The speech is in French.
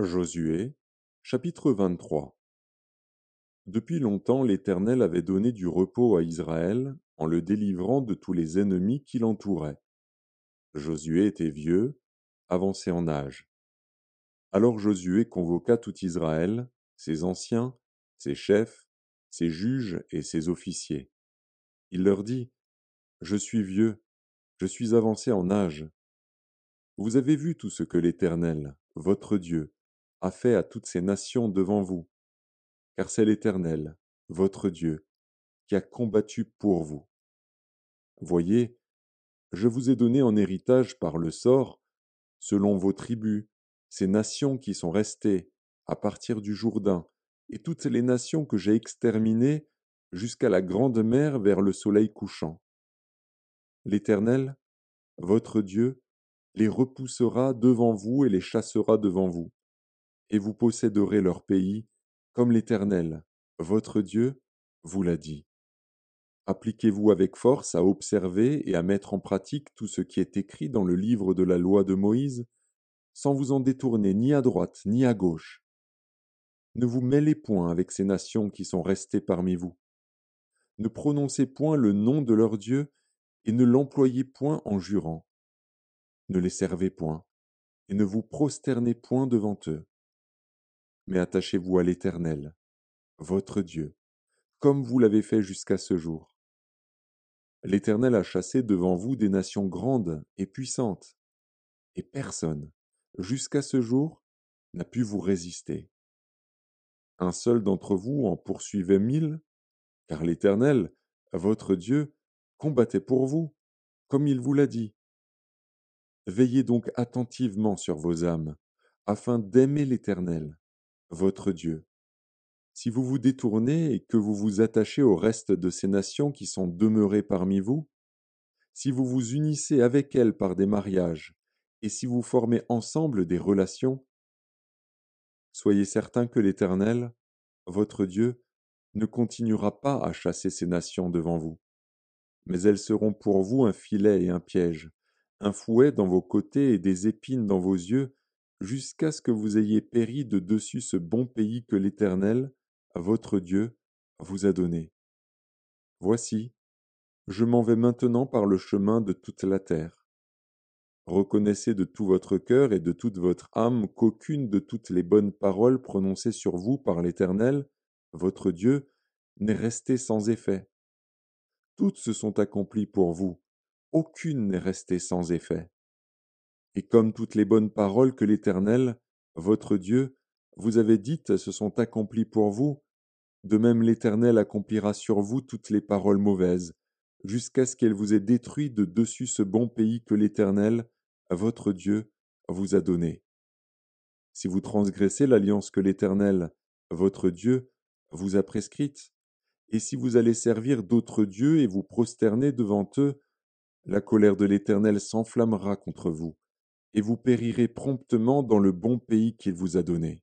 Josué, chapitre 23. Depuis longtemps l'Éternel avait donné du repos à Israël en le délivrant de tous les ennemis qui l'entouraient. Josué était vieux, avancé en âge. Alors Josué convoqua tout Israël, ses anciens, ses chefs, ses juges et ses officiers. Il leur dit, Je suis vieux, je suis avancé en âge. Vous avez vu tout ce que l'Éternel, votre Dieu, a fait à toutes ces nations devant vous, car c'est l'Éternel, votre Dieu, qui a combattu pour vous. Voyez, je vous ai donné en héritage par le sort, selon vos tribus, ces nations qui sont restées à partir du Jourdain, et toutes les nations que j'ai exterminées jusqu'à la grande mer vers le soleil couchant. L'Éternel, votre Dieu, les repoussera devant vous et les chassera devant vous, et vous posséderez leur pays, comme l'Éternel, votre Dieu, vous l'a dit. Appliquez-vous avec force à observer et à mettre en pratique tout ce qui est écrit dans le livre de la loi de Moïse, sans vous en détourner ni à droite ni à gauche. Ne vous mêlez point avec ces nations qui sont restées parmi vous. Ne prononcez point le nom de leur Dieu et ne l'employez point en jurant. Ne les servez point et ne vous prosternez point devant eux. Mais attachez-vous à l'Éternel, votre Dieu, comme vous l'avez fait jusqu'à ce jour. L'Éternel a chassé devant vous des nations grandes et puissantes, et personne, jusqu'à ce jour, n'a pu vous résister. Un seul d'entre vous en poursuivait 1000, car l'Éternel, votre Dieu, combattait pour vous, comme il vous l'a dit. Veillez donc attentivement sur vos âmes, afin d'aimer l'Éternel, votre Dieu. Si vous vous détournez et que vous vous attachez au reste de ces nations qui sont demeurées parmi vous, si vous vous unissez avec elles par des mariages, et si vous formez ensemble des relations, soyez certains que l'Éternel, votre Dieu, ne continuera pas à chasser ces nations devant vous, mais elles seront pour vous un filet et un piège, un fouet dans vos côtés et des épines dans vos yeux, jusqu'à ce que vous ayez péri de dessus ce bon pays que l'Éternel, votre Dieu, vous a donné. Voici, je m'en vais maintenant par le chemin de toute la terre. Reconnaissez de tout votre cœur et de toute votre âme qu'aucune de toutes les bonnes paroles prononcées sur vous par l'Éternel, votre Dieu, n'est restée sans effet. Toutes se sont accomplies pour vous, aucune n'est restée sans effet. Et comme toutes les bonnes paroles que l'Éternel, votre Dieu, vous avez dites se sont accomplies pour vous, de même l'Éternel accomplira sur vous toutes les paroles mauvaises, jusqu'à ce qu'elle vous ait détruit de dessus ce bon pays que l'Éternel, votre Dieu, vous a donné. Si vous transgressez l'alliance que l'Éternel, votre Dieu, vous a prescrite, et si vous allez servir d'autres dieux et vous prosterner devant eux, la colère de l'Éternel s'enflammera contre vous, et vous périrez promptement dans le bon pays qu'il vous a donné.